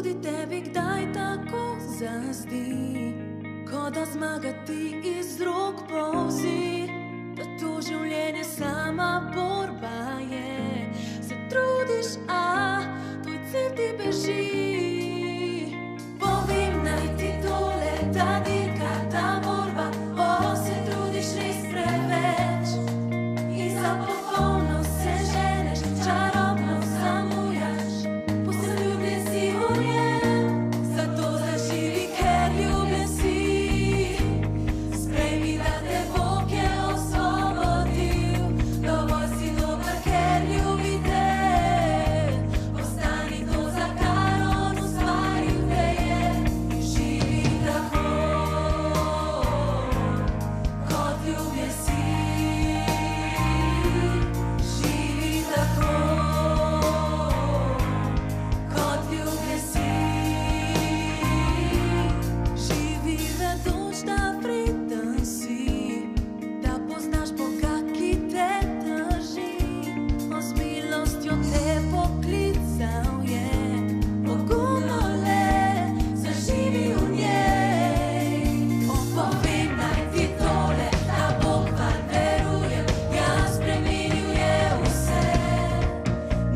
tudi tebi kdaj tako zazdi, kot da zmaga ti iz rok polzi, da to življenje sama borba je. Se trudiš, a tvoj cilj ti beži. Povem naj ti tole, ta dirka, ta borba, se trudiš res preveč in za popolnost se ženeš, čarobno zamujaš, poseljubljen si v njem, zato zaživi, ker ljubljen si. Sprejmi, da te Bog je osvobodil, dovolj si dober, ker ljubi te. Ostani to, za kar on ustvaril te je, in živi tako, kot ljubljen si. Živi tako, kot ljubljen si. Živi vedoč, da vreden si, da poznaš Boga, ki te drži. On z milostjo te poklical je, pogumno le zaživi v njej. Povem naj ti tole, da Bog vam veruje, ja, spremenil je vse.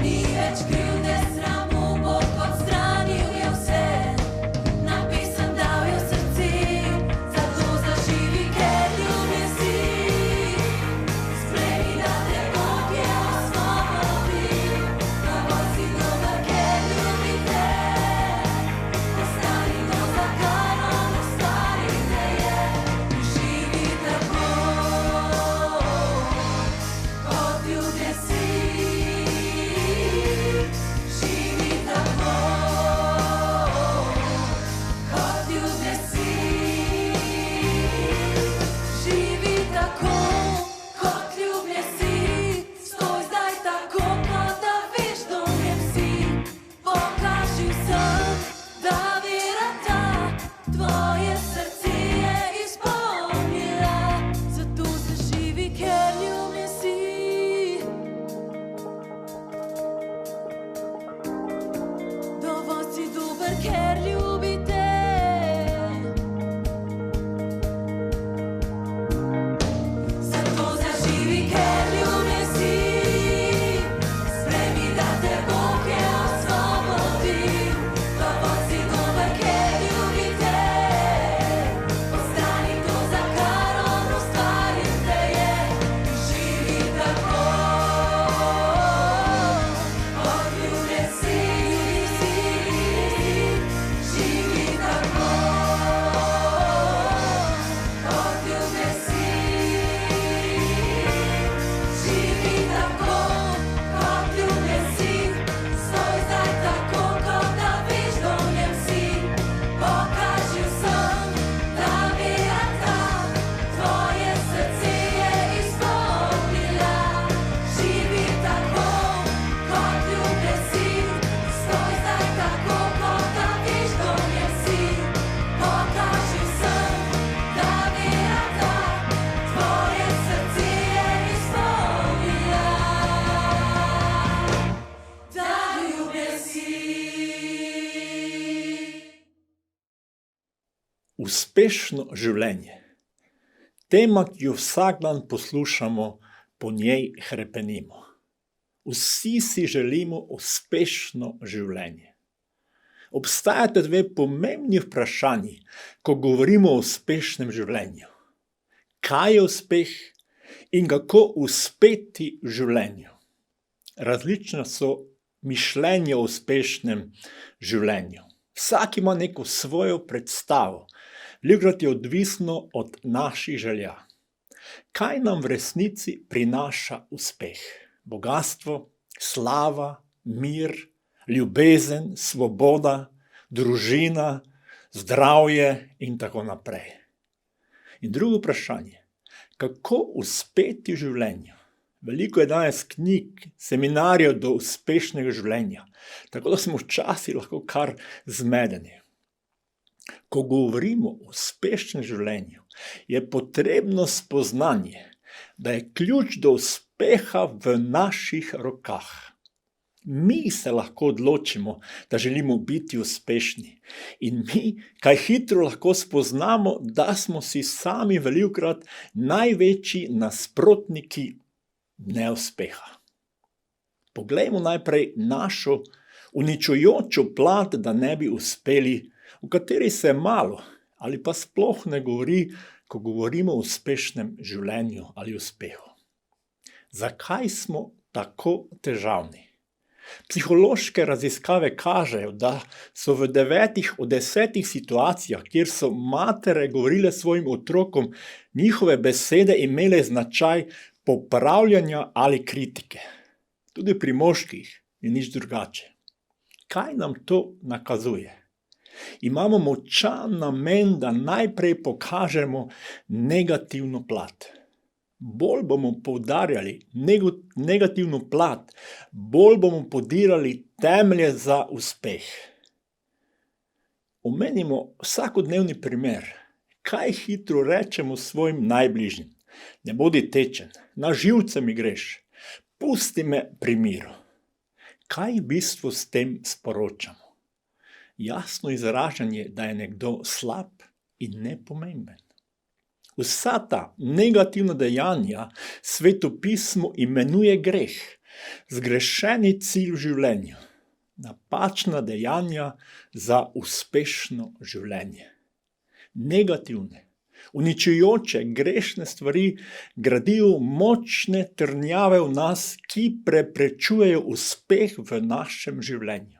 Ni več krivde, sramu, Bog odstranil je vse. Napisem dal je v srce, zato zaživi, ker ljubljen si. Sprejmi, da te Bog je osvobodil, dovolj si dober, ker ljubi te. Ostani to, za kar on ustvaril te je, in živi tako, kot ljubljen si. Živi tako, kot ljubljen si. Živi tako, kot ljubljen si. Stoj zdaj tako, kot da veš, da v njem si. Pokaži vsem, da vera ta tvoje srce je izpolnila, zato zaživi, ker ljubljen si. Dovolj si dober, ker ljubi te. Zato zaživi, ker ljubljen si. Sprejmi, da te Bog je osvobodil, dovolj si dober, ker ljubi te. Ostani to, za kar on ustvaril te je, in živi tako, kot ljubljen si. Živi tako, kot ljubljen si. Živi tako, kot ljubljen si. Stoj zdaj tako, kot da veš, da v njem si. Pokaži vsem, da vera ta tvoje srce je izpolnila. Živi tako, kot ljubljen si. Stoj zdaj tako, kot da veš, da v njem si. Pokaži vsem, da vera ta tvoje srce je izpolnila. Da ljubljen si. Uspešno življenje. Tema, ki jo vsak dan poslušamo, po njej hrepenimo. Vsi si želimo uspešno življenje. Obstajata dve pomembni vprašanji, ko govorimo o uspešnem življenju. Kaj je uspeh in kako uspeti v življenju? Različna so mišljenja o uspešnem življenju. Vsak ima neko svojo predstavo. Velikokrat je odvisno od naših želja. Kaj nam v resnici prinaša uspeh? Bogastvo, slava, mir, ljubezen, svoboda, družina, zdravje in tako naprej. In drugo vprašanje, kako uspeti v življenju? Veliko je danes knjig, seminarjev do uspešnega življenja, tako da smo včasih lahko kar zmedeni. Ko govorimo o uspešnem življenju, je potrebno spoznanje, da je ključ do uspeha v naših rokah. Mi se lahko odločimo, da želimo biti uspešni. In mi kaj hitro lahko spoznamo, da smo si sami velikokrat največji nasprotniki neuspeha. Poglejmo najprej našo uničujočo plat, da ne bi uspeli, o kateri se malo ali pa sploh ne govori, ko govorimo o uspešnem življenju ali uspehu. Zakaj smo tako težavni? Psihološke raziskave kažejo, da so v 9 od 10 situacijah, kjer so matere govorile svojim otrokom, njihove besede imele značaj popravljanja ali kritike. Tudi pri moških je nič drugače. Kaj nam to nakazuje? Imamo močan namen, da najprej pokažemo negativno plat. Bolj bomo poudarjali negativno plat, bolj bomo podirali temelje za uspeh. Omenimo vsakodnevni primer. Kaj hitro rečemo svojim najbližjim? Ne bodi tečen, na živce mi greš, pusti me pri miru. Kaj v bistvu s tem sporočamo? Jasno izražanje, da je nekdo slab in nepomemben. Vsa ta negativna dejanja svetopismo imenuje greh, zgrešeni cilj v življenju, napačna dejanja za uspešno življenje. Negativne, uničujoče, grešne stvari gradijo močne trdnjave v nas, ki preprečujejo uspeh v našem življenju.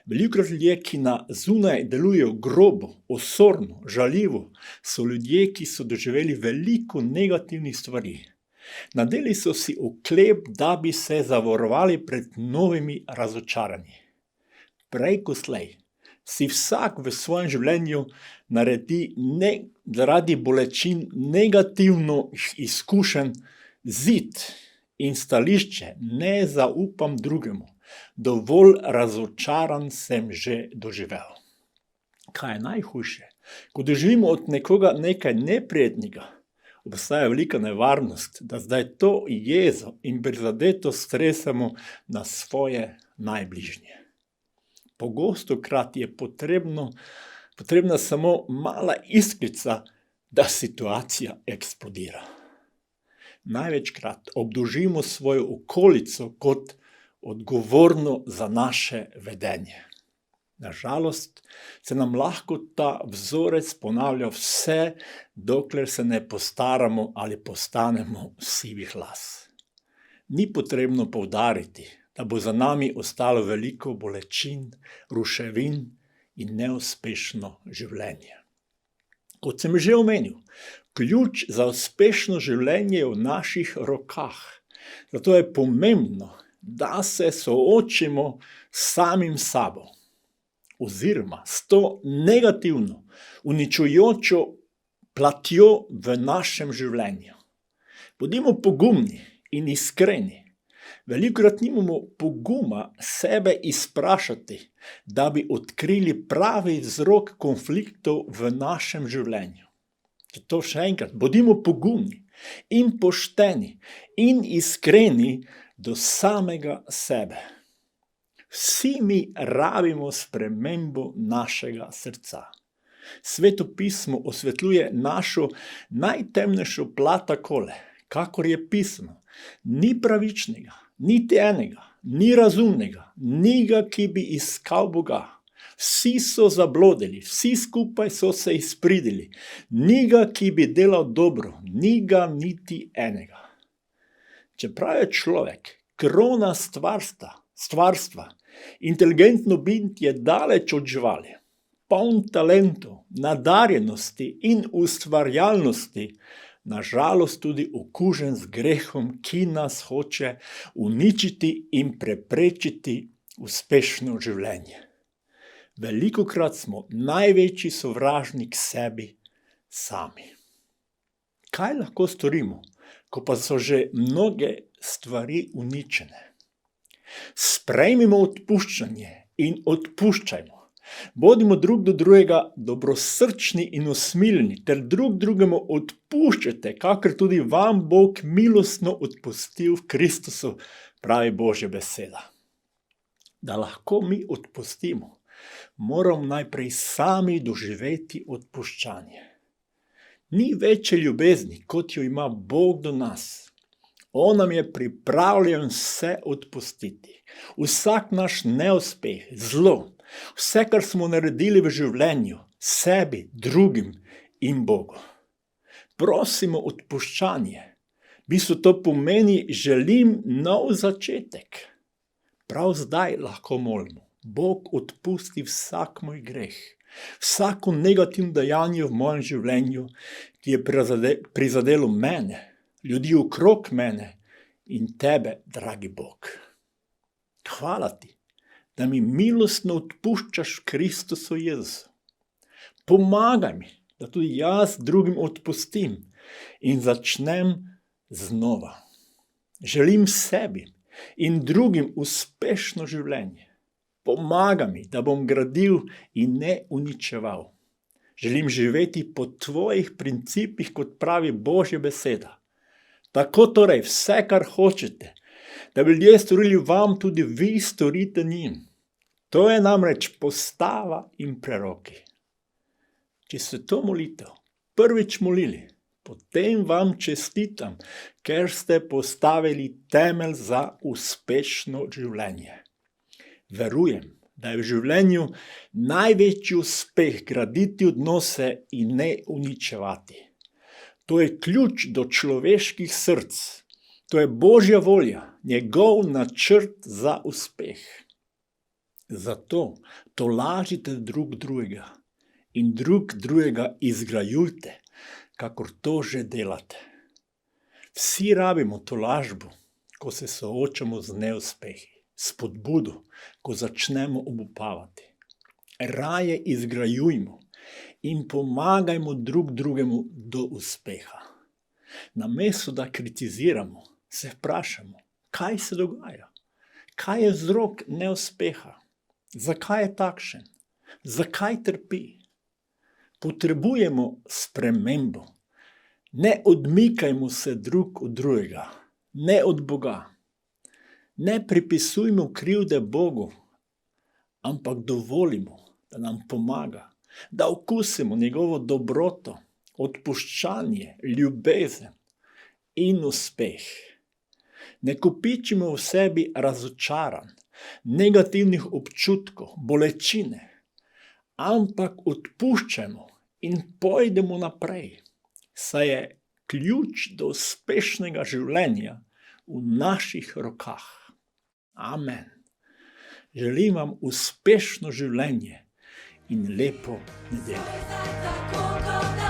Velikokrat ljudje, ki na zunaj delujejo grobo, osorno, žaljivo, so ljudje, ki so doživeli veliko negativnih stvari. Nadeli so si oklep, da bi se zavarovali pred novimi razočaranji. Prej ko slej si vsak v svojem življenju naredi zaradi bolečin negativno izkušen zid in stališče, ne zaupam drugemu. Dovolj razočaran sem že doživel. Kaj je najhujše? Ko doživimo od nekoga nekaj neprijetnega, obstaja velika nevarnost, da zdaj to jezo in prizadetost stresemo na svoje najbližnje. Pogostokrat je potrebna samo mala iskrica, da situacija eksplodira. Največkrat obdolžimo svojo okolico kot odgovorno za naše vedenje. Nažalost, se nam lahko ta vzorec ponavlja vse, dokler se ne postaramo ali postanemo sivih las. Ni potrebno poudariti, da bo za nami ostalo veliko bolečin, ruševin in neuspešno življenje. Kot sem že omenil, ključ za uspešno življenje je v naših rokah. Zato je pomembno, da se soočimo s samim sabo oziroma s to negativno, uničujočo platjo v našem življenju. Bodimo pogumni in iskreni. Velikokrat nimamo poguma sebe izprašati, da bi odkrili pravi vzrok konfliktov v našem življenju. Zato še enkrat, bodimo pogumni in pošteni in iskreni do samega sebe. Vsi mi rabimo spremembo našega srca. Svetopismo osvetljuje našo najtemnejšo plat takole, kakor je pisano. Ni pravičnega, niti enega, ni razumnega, ni ga, ki bi iskal Boga. Vsi so zablodili, vsi skupaj so se izpridili. Ni ga, ki bi delal dobro, ni ga niti enega. Čeprav je človek krona stvarstva, inteligentno bitje daleč od živali, poln talentov, nadarjenosti in ustvarjalnosti, nažalost tudi okužen z grehom, ki nas hoče uničiti in preprečiti uspešno življenje. Velikokrat smo največji sovražnik sebi sami. Kaj lahko storimo, ko pa so že mnoge stvari uničene? Sprejmimo odpuščanje in odpuščajmo. Bodimo drug do drugega dobrosrčni in usmiljeni, ter drug drugemu odpuščajte, kakor tudi vam Bog milostno odpustil v Kristusu, pravi Božja beseda. Da lahko mi odpustimo, moramo najprej sami doživeti odpuščanje. Ni večje ljubezni, kot jo ima Bog do nas. On nam je pripravljen vse odpustiti. Vsak naš neuspeh, zlo, vse, kar smo naredili v življenju, sebi, drugim in Bogu. Prosimo odpuščanje. V bistvu to pomeni, želim nov začetek. Prav zdaj lahko molimo. Bog odpusti vsak moj greh, vsako negativno dejanje v mojem življenju, ki je prizadelo mene, ljudi okrog mene in tebe, dragi Bog. Hvala ti, da mi milostno odpuščaš v Kristusu Jezusu. Pomagaj mi, da tudi jaz drugim odpustim in začnem znova. Želim sebi in drugim uspešno življenje. Pomagaj mi, da bom gradil in ne uničeval. Želim živeti po tvojih principih, kot pravi Božja beseda. Tako torej, vse, kar hočete, da bi ljudje storili vam, tudi vi storite njim. To je namreč postava in preroki. Če ste to molitev prvič molili, potem vam čestitam, ker ste postavili temelj za uspešno življenje. Verujem, da je v življenju največji uspeh graditi odnose in ne uničevati. To je ključ do človeških src. To je Božja volja, njegov načrt za uspeh. Zato tolažite drug drugega in drug drugega izgrajujte, kakor to že delate. Vsi rabimo tolažbo, ko se soočamo z neuspehi, spodbudo, ko začnemo obupavati. Raje izgrajujmo in pomagajmo drug drugemu do uspeha. Namesto da kritiziramo, se vprašamo, kaj se dogaja? Kaj je vzrok neuspeha? Zakaj je takšen? Zakaj trpi? Potrebujemo spremembo. Ne odmikajmo se drug od drugega, ne od Boga. Ne pripisujmo krivde Bogu, ampak dovolimo, da nam pomaga, da okusimo njegovo dobroto, odpuščanje, ljubezen in uspeh. Ne kopičimo v sebi razočaranj, negativnih občutkov, bolečine, ampak odpuščajmo in pojdemo naprej, saj je ključ do uspešnega življenja v naših rokah. Amen. Želim vam uspešno življenje in lepo nedeljo.